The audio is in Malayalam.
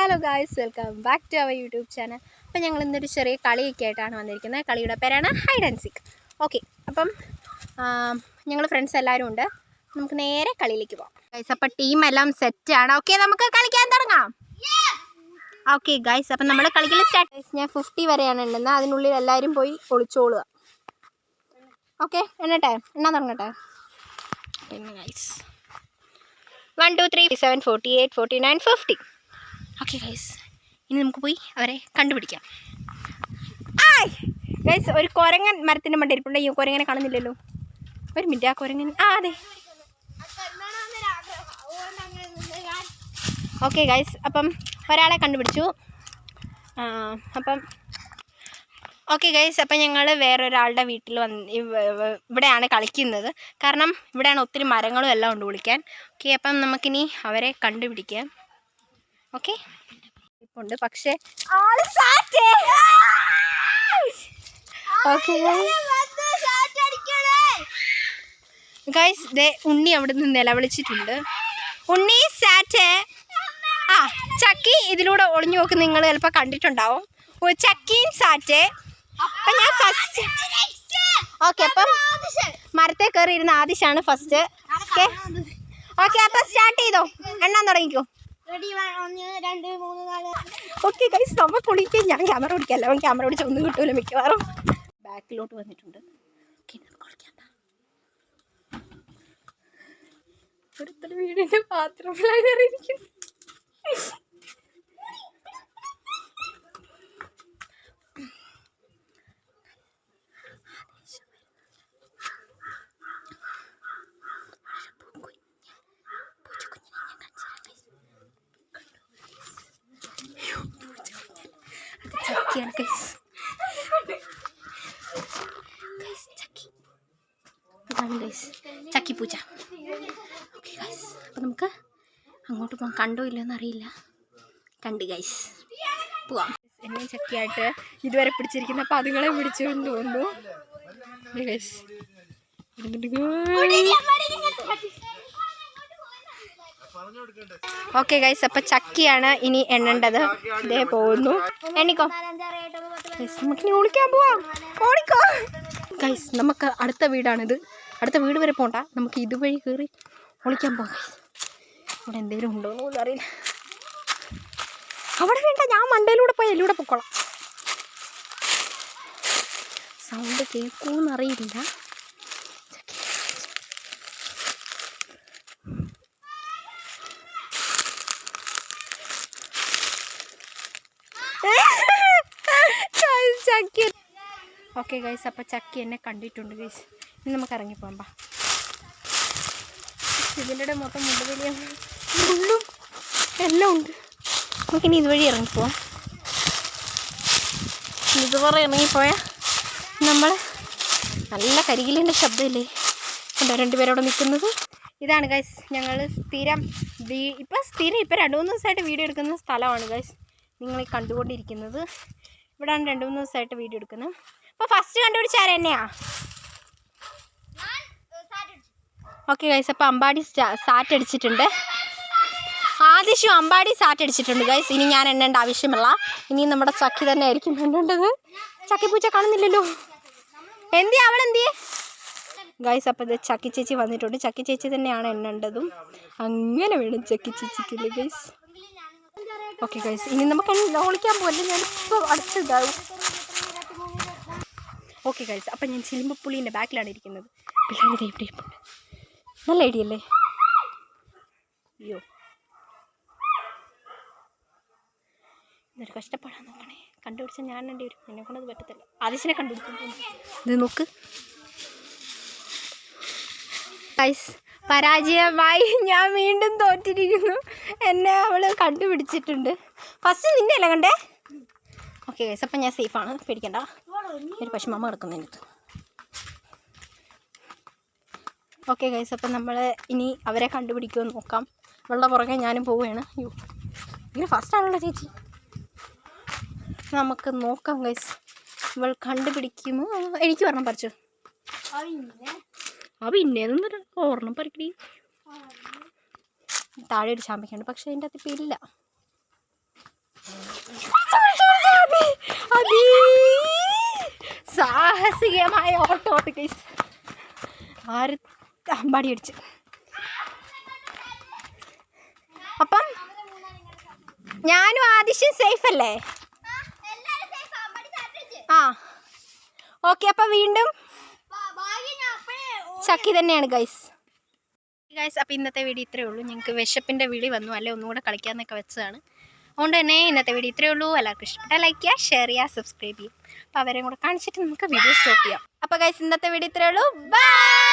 Hello guys, welcome back to our YouTube channel. അപ്പോൾ ഞങ്ങൾ ഇന്നൊരു ചെറിയ കളിയൊക്കെ ആയിട്ടാണ് വന്നിരിക്കുന്നത്. കളിയുടെ പേരാണ് ഹൈഡ് ആൻഡ് സീക്ക്. ഓക്കെ, അപ്പം ഞങ്ങൾ ഫ്രണ്ട്സ് എല്ലാവരും ഉണ്ട്. നമുക്ക് നേരെ കളിയിലേക്ക് പോകാം ഗൈസ്. അപ്പോൾ ടീമെല്ലാം സെറ്റാണ്. ഓക്കെ, നമുക്ക് കളിക്കാൻ തുടങ്ങാം. ഓക്കെ ഗൈസ്, അപ്പം നമ്മൾ കളിക്കൽ സ്റ്റാർട്ട്. ഞാൻ 50 വരെയാണ് എണ്ണുന്നത്. അതിനുള്ളിൽ എല്ലാവരും പോയി ഒളിച്ചോളുക. ഓക്കെ, എണ്ണട്ടെ, എണ്ണാൻ തുടങ്ങട്ടെ. പിന്നെ ഗൈസ് 1 2 3 7 48 49 50. ഓക്കെ ഗൈസ്, ഇനി നമുക്ക് പോയി അവരെ കണ്ടുപിടിക്കാം. ഗൈസ്, ഒരു കുരങ്ങൻ മരത്തിൻ്റെ മണ്ടിരിപ്പുണ്ട്. ഈ കുരങ്ങനെ കാണുന്നില്ലല്ലോ. ഒരു മിനിറ്റ്, ആ കുരങ്ങൻ അതെ. ഓക്കെ ഗൈസ്, അപ്പം ഒരാളെ കണ്ടുപിടിച്ചു. അപ്പം ഓക്കെ ഗൈസ്, അപ്പം ഞങ്ങൾ വേറൊരാളുടെ വീട്ടിൽ ഇവിടെയാണ് കളിക്കുന്നത്. കാരണം ഇവിടെയാണ് ഒത്തിരി മരങ്ങളും എല്ലാം ഉണ്ട് വിളിക്കാൻ. ഓക്കെ, അപ്പം നമുക്കിനി അവരെ കണ്ടുപിടിക്കാം. ഓക്കെ, ഉണ്ട് പക്ഷേ ഗൈസ്, ദേ ഉണ്ണി അവിടെ നിന്ന് നിലവിളിച്ചിട്ടുണ്ട്. ഉണ്ണി സാറ്റ്. ചക്കി ഇതിലൂടെ ഒളിഞ്ഞു നോക്ക്. നിങ്ങൾ ചിലപ്പോൾ കണ്ടിട്ടുണ്ടാവും. ചക്കിയും സാറ്റ്. അപ്പം ഞാൻ ഫസ്റ്റ്. ഓക്കെ, അപ്പം മരത്തെ കയറി ഇരുന്ന ആദിഷാണ് ഫസ്റ്റ്. ഓക്കെ ഓക്കെ, അപ്പം സ്റ്റാർട്ട് ചെയ്തോ, എണ്ണാൻ തുടങ്ങിക്കോ. ഓക്കെ ഗൈസ്, നമ്മൾ കുളിക്കാൻ. ഞാൻ ക്യാമറ പിടിക്കല്ല, അവൻ ക്യാമറ പിടിച്ച ഒന്നും കിട്ടൂല മിക്കവാറും. ബാക്കിലോട്ട് വന്നിട്ടുണ്ട്. ഓക്കെ, നമുക്ക് കളിക്കാം. ഒരുത്തര വീടിൻ്റെ ബാത്റൂമിലായി കയറിയിരിക്കും. ചക്കിയാണ് ഗൈസ്. ഇതാണ് ഗൈസ് ചക്കിപ്പൂച്ച. ഓക്കെ ഗൈസ്, അപ്പം നമുക്ക് അങ്ങോട്ട് പോകാം. കണ്ടോ ഇല്ലെന്ന് അറിയില്ല. കണ്ട് ഗൈസ്, പോവാം. എന്നെ ചക്കിയായിട്ട് ഇതുവരെ പിടിച്ചിരിക്കുന്ന പതുങ്ങളെ പിടിച്ചുകൊണ്ട് തോന്നുന്നു ഗൈസ്. ഓക്കെ ഗൈസ്, അപ്പം ചക്കിയാണ് ഇനി എണ്ണേണ്ടത്. ഇതേ പോകുന്നു. എണ്ണിക്കോ ഗൈസ്, നമുക്കിനി ഓടിക്കാൻ പോവാം. ഓടിക്കോ ഗൈസ്, നമുക്ക് അടുത്ത വീടാണിത്. അടുത്ത വീട് വരെ പോണ്ട, നമുക്ക് ഇതുവഴി കയറി ഒളിക്കാൻ പോകാം ഗൈസ്. അവിടെ എന്തെങ്കിലും ഉണ്ടോ എന്ന് പോലും അറിയില്ല. അവിടെ വേണ്ട, ഞാൻ മണ്ടയിലൂടെ പോയി അതിലൂടെ പൊക്കോളാം. സൗണ്ട് കേൾക്കുമെന്നറിയില്ല. ചക്കി. ഓക്കെ ഗൈസ്, അപ്പം ചക്കി എന്നെ കണ്ടിട്ടുണ്ട് ഗൈസ്. ഇനി നമുക്ക് ഇറങ്ങിപ്പോകാം. ഇതിൻ്റെ മൊത്തം മുണ്ടുവലിയ മുള്ളും എല്ലാം ഉണ്ട്. നമുക്കിനി ഇതുവഴി ഇറങ്ങിപ്പോവാം. ഇതുവരെ ഇറങ്ങിപ്പോയാൽ നമ്മൾ നല്ല കരികിലിൻ്റെ ശബ്ദമില്ലേ ഉണ്ടോ രണ്ടുപേരോടെ നിൽക്കുന്നത്. ഇതാണ് ഗൈസ് ഞങ്ങൾ സ്ഥിരം ഇപ്പം 2-3 ദിവസമായിട്ട് വീഡിയോ എടുക്കുന്ന സ്ഥലമാണ് ഗൈസ് നിങ്ങൾ കണ്ടുകൊണ്ടിരിക്കുന്നത്. ഇവിടെയാണ് 2-3 ദിവസമായിട്ട് വീഡിയോ എടുക്കുന്നത്. അപ്പോൾ ഫസ്റ്റ് കണ്ടുപിടിച്ചാൽ എന്നെയാ. ഓക്കെ ഗൈസ്, അപ്പോൾ അമ്പാടി സാറ്റ് അടിച്ചിട്ടുണ്ട്. ആദിശു അമ്പാടി സാറ്റ് അടിച്ചിട്ടുണ്ട് ഗൈസ്. ഇനി ഞാൻ എണ്ണേണ്ട ആവശ്യമില്ല. ഇനി നമ്മുടെ ചക്കി തന്നെ ആയിരിക്കും എണ്ണേണ്ടത്. ചക്കിപ്പൂച്ച കാണുന്നില്ലല്ലോ. എന്തിയാ അവൾ എന്തിയേ ഗൈസ്? അപ്പോൾ ഇത് ചക്കി ചേച്ചി വന്നിട്ടുണ്ട്. ചക്കി ചേച്ചി തന്നെയാണ് എണ്ണേണ്ടതും. അങ്ങനെ വേണം ചക്കി ചേച്ചിക്കില്ലേ ഗൈസ്. ഓക്കെ ഗൈസ്, ഇനി നമുക്ക് ഒളിക്കാൻ പോകല്ലേ. ഞാനിപ്പോൾ അടച്ചിതാവും. ഓക്കെ ഗൈസ്, അപ്പം ഞാൻ ചിലിമ്പപ്പുള്ളീൻ്റെ ബാക്കിലാണ് ഇരിക്കുന്നത്. പിള്ളേർ ഇവിടെ ഇരിപ്പുണ്ട്. നല്ല ഐഡിയ അല്ലേ? അയ്യോ, ഇതൊരു കഷ്ടപ്പാടാൻ നോക്കണേ. കണ്ടുപിടിച്ചാൽ ഞാൻ വേണ്ടി വരും. എന്നെ കൊണ്ടത് പറ്റത്തില്ല. ആദിശിനെ കണ്ടുപിടിച്ചു. ഇത് നോക്ക് ഗൈസ്, പരാജയമായി. ഞാൻ വീണ്ടും തോറ്റിരിക്കുന്നു. എന്നെ അവൾ കണ്ടുപിടിച്ചിട്ടുണ്ട്. ഫസ്റ്റ് നിന്നെയല്ലേ കണ്ടേ? ഓക്കെ ഗൈസ്, അപ്പം ഞാൻ സേഫാണ്, പേടിക്കണ്ട. ഒരു പശുമാമ കിടക്കുന്നതിനകത്ത്. ഓക്കെ ഗൈസ്, അപ്പം നമ്മൾ ഇനി അവരെ കണ്ടുപിടിക്കുമെന്ന് നോക്കാം. വെള്ളം പുറകെ ഞാനും പോവുകയാണ്. അയ്യോ, ഇങ്ങനെ ഫസ്റ്റാണല്ലോ ചേച്ചി. നമുക്ക് നോക്കാം ഗൈസ്, ഇവൾ കണ്ടുപിടിക്കുമോ. എനിക്ക് പറഞ്ഞാൽ പറിച്ചു. പിന്നേതൊന്നും ഓർണം പറിക്കടി. താഴെ ഒരു ചാമ്പയ്ക്കുണ്ട്, പക്ഷേ അതിൻ്റെ അകത്ത് ഇപ്പം ഇല്ല. സാഹസികമായ ഓട്ടോ ഗൈസ്. ആര് അമ്പാടി അടിച്ച്. അപ്പം ഞാനും ആദിശയും സേഫ് അല്ലേ? ആ ഓക്കെ. അപ്പം വീണ്ടും ചക്കി തന്നെയാണ് ഗൈസ്. അപ്പം ഇന്നത്തെ വീഡിയോ ഇത്രയേ ഉള്ളൂ. ഞങ്ങൾക്ക് വിശപ്പിൻ്റെ വിളി വന്നു, അല്ലെ ഒന്നുകൂടെ കളിക്കാമെന്നൊക്കെ വെച്ചതാണ്. അതുകൊണ്ട് തന്നെ ഇന്നത്തെ വീഡിയോ ഇത്രയേ ഉള്ളൂ. എല്ലാവർക്കും ഇഷ്ടപ്പെട്ടാൽ ലൈക്ക് ചെയ്യുക, ഷെയർ ചെയ്യുക, സബ്സ്ക്രൈബ് ചെയ്യുക. അപ്പോൾ അവരെയും കൂടെ കാണിച്ചിട്ട് നമുക്ക് വീഡിയോ സ്റ്റോപ്പ് ചെയ്യാം. അപ്പോൾ ഗൈസ് ഇന്നത്തെ വീഡിയോ ഇത്രയേ ഉള്ളൂ. ബൈ.